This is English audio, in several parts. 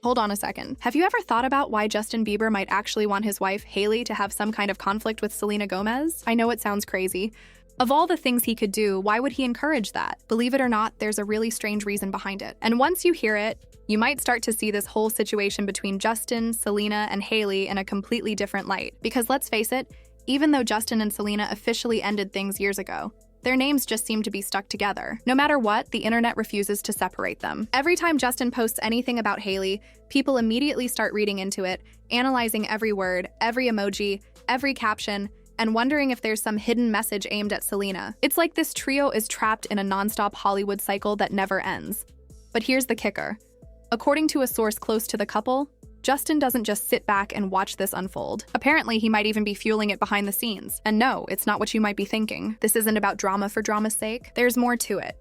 Hold on a second. Have you ever thought about why Justin Bieber might actually want his wife, Hailey, to have some kind of conflict with Selena Gomez? I know it sounds crazy. Of all the things he could do, why would he encourage that? Believe it or not, there's a really strange reason behind it. And once you hear it, you might start to see this whole situation between Justin, Selena, and Hailey in a completely different light. Because let's face it, even though Justin and Selena officially ended things years ago, their names just seem to be stuck together. No matter what, the internet refuses to separate them. Every time Justin posts anything about Hailey, people immediately start reading into it, analyzing every word, every emoji, every caption, and wondering if there's some hidden message aimed at Selena. It's like this trio is trapped in a nonstop Hollywood cycle that never ends. But here's the kicker. According to a source close to the couple, Justin doesn't just sit back and watch this unfold. Apparently, he might even be fueling it behind the scenes. And no, it's not what you might be thinking. This isn't about drama for drama's sake. There's more to it.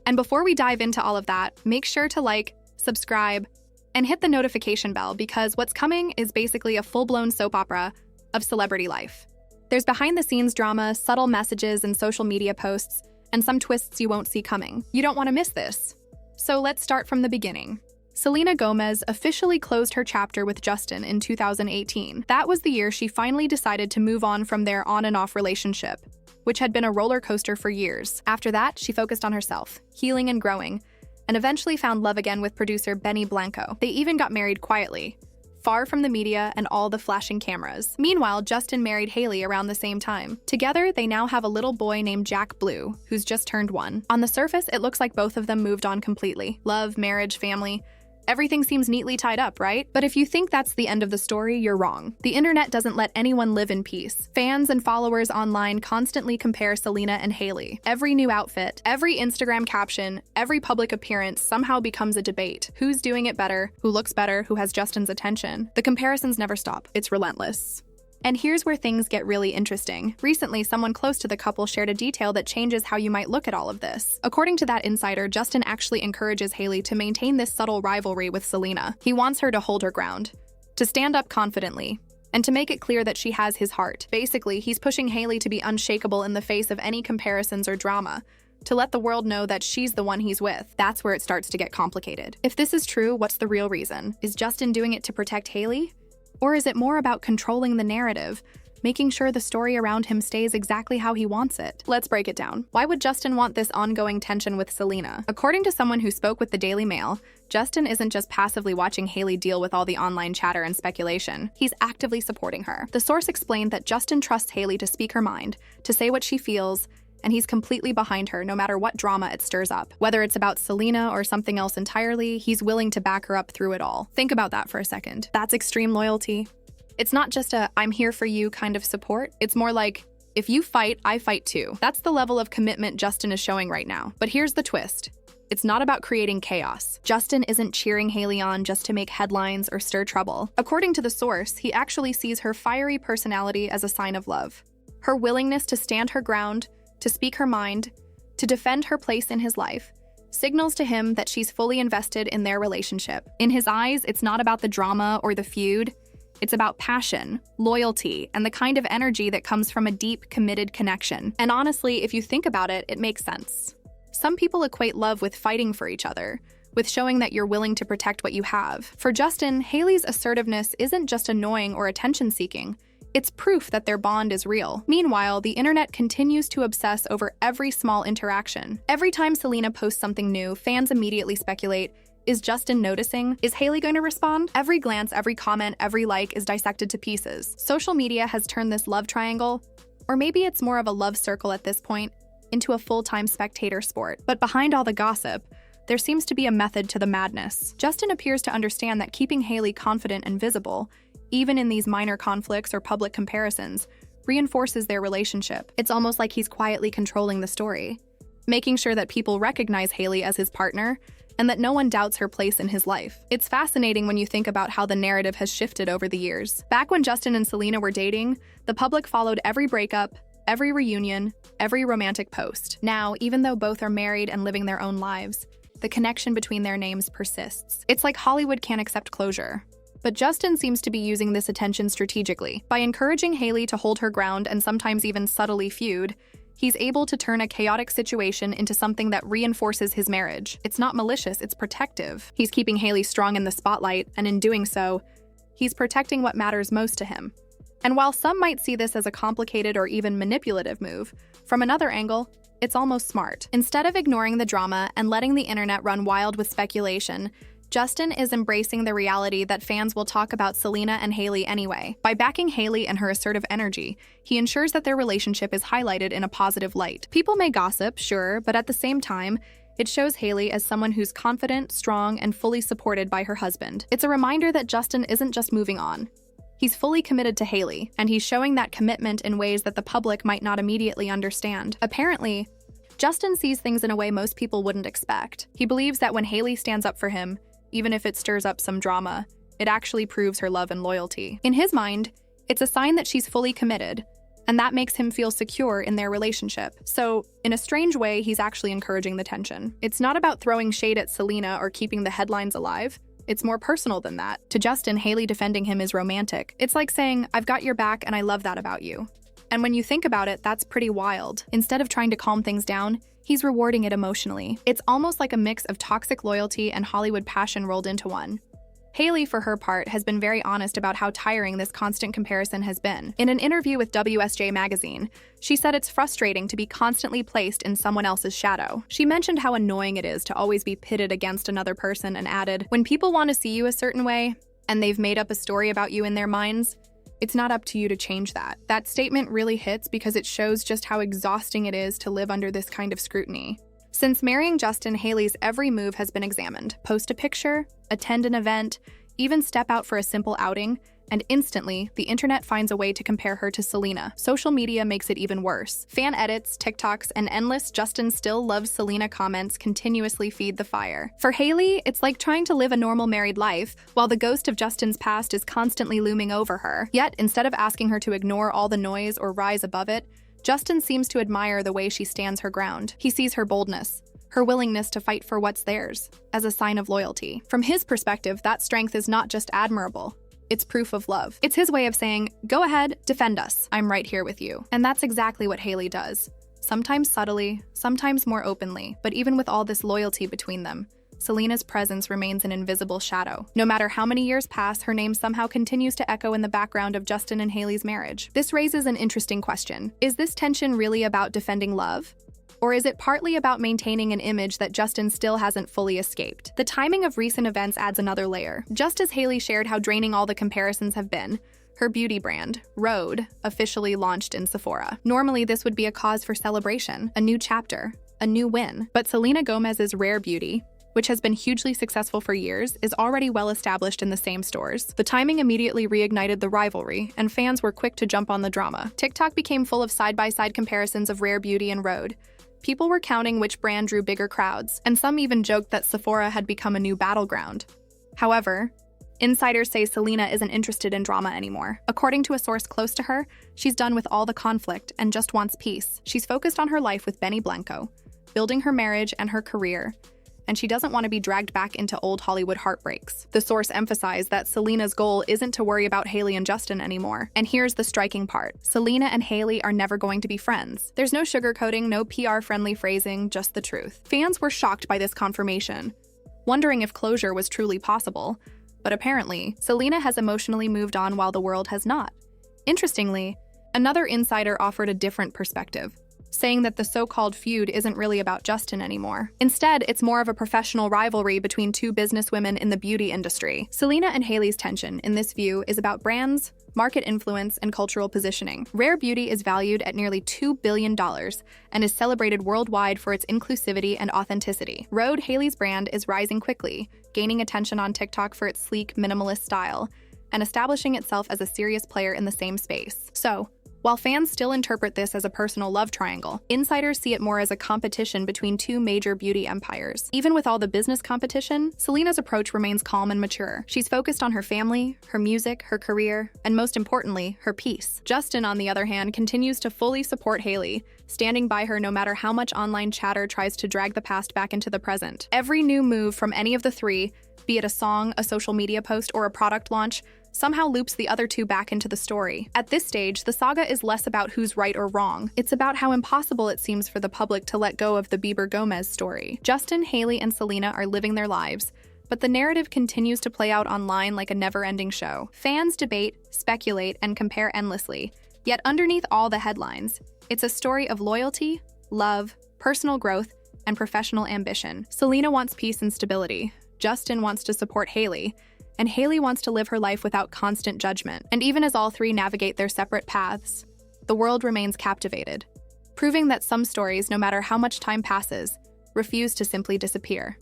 And before we dive into all of that, make sure to like, subscribe, and hit the notification bell because what's coming is basically a full-blown soap opera of celebrity life. There's behind-the-scenes drama, subtle messages and social media posts, and some twists you won't see coming. You don't want to miss this. So let's start from the beginning. Selena Gomez officially closed her chapter with Justin in 2018. That was the year she finally decided to move on from their on and off relationship, which had been a roller coaster for years. After that, she focused on herself, healing and growing, and eventually found love again with producer Benny Blanco. They even got married quietly, far from the media and all the flashing cameras. Meanwhile, Justin married Hailey around the same time. Together, they now have a little boy named Jack Blue, who's just turned 1. On the surface, it looks like both of them moved on completely. Love, marriage, family. Everything seems neatly tied up, right? But if you think that's the end of the story, you're wrong. The internet doesn't let anyone live in peace. Fans and followers online constantly compare Selena and Hailey. Every new outfit, every Instagram caption, every public appearance somehow becomes a debate. Who's doing it better? Who looks better? Who has Justin's attention? The comparisons never stop. It's relentless. And here's where things get really interesting. Recently, someone close to the couple shared a detail that changes how you might look at all of this. According to that insider, Justin actually encourages Hailey to maintain this subtle rivalry with Selena. He wants her to hold her ground, to stand up confidently, and to make it clear that she has his heart. Basically, he's pushing Hailey to be unshakable in the face of any comparisons or drama, to let the world know that she's the one he's with. That's where it starts to get complicated. If this is true, what's the real reason? Is Justin doing it to protect Hailey? Or is it more about controlling the narrative, making sure the story around him stays exactly how he wants it? Let's break it down. Why would Justin want this ongoing tension with Selena? According to someone who spoke with the Daily Mail, Justin isn't just passively watching Hailey deal with all the online chatter and speculation. He's actively supporting her. The source explained that Justin trusts Hailey to speak her mind, to say what she feels, and he's completely behind her no matter what drama it stirs up. Whether it's about Selena or something else entirely, he's willing to back her up through it all. Think about that for a second. That's extreme loyalty. It's not just a "I'm here for you" kind of support. It's more like, if you fight, I fight too. That's the level of commitment Justin is showing right now. But here's the twist. It's not about creating chaos. Justin isn't cheering Hailey on just to make headlines or stir trouble. According to the source, he actually sees her fiery personality as a sign of love. Her willingness to stand her ground, to speak her mind, to defend her place in his life, signals to him that she's fully invested in their relationship. In his eyes, it's not about the drama or the feud. It's about passion, loyalty, and the kind of energy that comes from a deep, committed connection. And honestly, if you think about it, it makes sense. Some people equate love with fighting for each other, with showing that you're willing to protect what you have. For Justin, Hailey's assertiveness isn't just annoying or attention-seeking. It's proof that their bond is real. Meanwhile, the internet continues to obsess over every small interaction. Every time Selena posts something new, fans immediately speculate, is Justin noticing? Is Hailey going to respond? Every glance, every comment, every like is dissected to pieces. Social media has turned this love triangle, or maybe it's more of a love circle at this point, into a full-time spectator sport. But behind all the gossip, there seems to be a method to the madness. Justin appears to understand that keeping Hailey confident and visible, even in these minor conflicts or public comparisons, reinforces their relationship. It's almost like he's quietly controlling the story, making sure that people recognize Hailey as his partner and that no one doubts her place in his life. It's fascinating when you think about how the narrative has shifted over the years. Back when Justin and Selena were dating, the public followed every breakup, every reunion, every romantic post. Now, even though both are married and living their own lives, the connection between their names persists. It's like Hollywood can't accept closure. But Justin seems to be using this attention strategically. By encouraging Hailey to hold her ground and sometimes even subtly feud, He's able to turn a chaotic situation into something that reinforces his marriage. It's not malicious, it's protective. He's keeping Hailey strong in the spotlight, and in doing so, he's protecting what matters most to him. And while some might see this as a complicated or even manipulative move, from another angle, it's almost smart. Instead of ignoring the drama and letting the internet run wild with speculation, Justin is embracing the reality that fans will talk about Selena and Hailey anyway. By backing Hailey and her assertive energy, he ensures that their relationship is highlighted in a positive light. People may gossip, sure, but at the same time, it shows Hailey as someone who's confident, strong, and fully supported by her husband. It's a reminder that Justin isn't just moving on. He's fully committed to Hailey, and he's showing that commitment in ways that the public might not immediately understand. Apparently, Justin sees things in a way most people wouldn't expect. He believes that when Hailey stands up for him, even if it stirs up some drama, it actually proves her love and loyalty. In his mind, it's a sign that she's fully committed, and that makes him feel secure in their relationship. So, in a strange way, he's actually encouraging the tension. It's not about throwing shade at Selena or keeping the headlines alive. It's more personal than that. To Justin, Hailey defending him is romantic. It's like saying, "I've got your back and I love that about you." And when you think about it, that's pretty wild. Instead of trying to calm things down, he's rewarding it emotionally. It's almost like a mix of toxic loyalty and Hollywood passion rolled into one. Hailey, for her part, has been very honest about how tiring this constant comparison has been. In an interview with WSJ Magazine, she said it's frustrating to be constantly placed in someone else's shadow. She mentioned how annoying it is to always be pitted against another person and added, "When people want to see you a certain way, and they've made up a story about you in their minds, it's not up to you to change that." That statement really hits because it shows just how exhausting it is to live under this kind of scrutiny. Since marrying Justin, Hailey's every move has been examined. Post a picture, attend an event, even step out for a simple outing, and instantly, the internet finds a way to compare her to Selena. Social media makes it even worse. Fan edits, TikToks, and endless "Justin still loves Selena" comments continuously feed the fire. For Hailey, it's like trying to live a normal married life, while the ghost of Justin's past is constantly looming over her. Yet, instead of asking her to ignore all the noise or rise above it, Justin seems to admire the way she stands her ground. He sees her boldness, her willingness to fight for what's theirs, as a sign of loyalty. From his perspective, that strength is not just admirable, it's proof of love. It's his way of saying, "Go ahead, defend us. I'm right here with you." And that's exactly what Hailey does. Sometimes subtly, sometimes more openly, but even with all this loyalty between them, Selena's presence remains an invisible shadow. No matter how many years pass, her name somehow continues to echo in the background of Justin and Hailey's marriage. This raises an interesting question. Is this tension really about defending love? Or is it partly about maintaining an image that Justin still hasn't fully escaped? The timing of recent events adds another layer. Just as Hailey shared how draining all the comparisons have been, her beauty brand, Rhode, officially launched in Sephora. Normally, this would be a cause for celebration, a new chapter, a new win. But Selena Gomez's Rare Beauty, which has been hugely successful for years, is already well established in the same stores. The timing immediately reignited the rivalry, and fans were quick to jump on the drama. TikTok became full of side-by-side comparisons of Rare Beauty and Rhode. People were counting which brand drew bigger crowds, and some even joked that Sephora had become a new battleground. However, insiders say Selena isn't interested in drama anymore. According to a source close to her, she's done with all the conflict and just wants peace. She's focused on her life with Benny Blanco, building her marriage and her career, and she doesn't want to be dragged back into old Hollywood heartbreaks. The source emphasized that Selena's goal isn't to worry about Hailey and Justin anymore. And here's the striking part. Selena and Hailey are never going to be friends. There's no sugarcoating, no PR-friendly phrasing, just the truth. Fans were shocked by this confirmation, wondering if closure was truly possible. But apparently, Selena has emotionally moved on while the world has not. Interestingly, another insider offered a different perspective, saying that the so-called feud isn't really about Justin anymore. Instead, it's more of a professional rivalry between two businesswomen in the beauty industry. Selena and Hailey's tension, in this view, is about brands, market influence, and cultural positioning. Rare Beauty is valued at nearly $2 billion and is celebrated worldwide for its inclusivity and authenticity. Rhode, Hailey's brand, is rising quickly, gaining attention on TikTok for its sleek, minimalist style, and establishing itself as a serious player in the same space. So, while fans still interpret this as a personal love triangle, insiders see it more as a competition between two major beauty empires. Even with all the business competition, Selena's approach remains calm and mature. She's focused on her family, her music, her career, and most importantly, her peace. Justin, on the other hand, continues to fully support Hailey, standing by her no matter how much online chatter tries to drag the past back into the present. Every new move from any of the three, be it a song, a social media post, or a product launch, somehow loops the other two back into the story. At this stage, the saga is less about who's right or wrong. It's about how impossible it seems for the public to let go of the Bieber-Gomez story. Justin, Hailey, and Selena are living their lives, but the narrative continues to play out online like a never-ending show. Fans debate, speculate, and compare endlessly, yet underneath all the headlines, it's a story of loyalty, love, personal growth, and professional ambition. Selena wants peace and stability. Justin wants to support Hailey, and Hailey wants to live her life without constant judgment. And even as all three navigate their separate paths, the world remains captivated, proving that some stories, no matter how much time passes, refuse to simply disappear.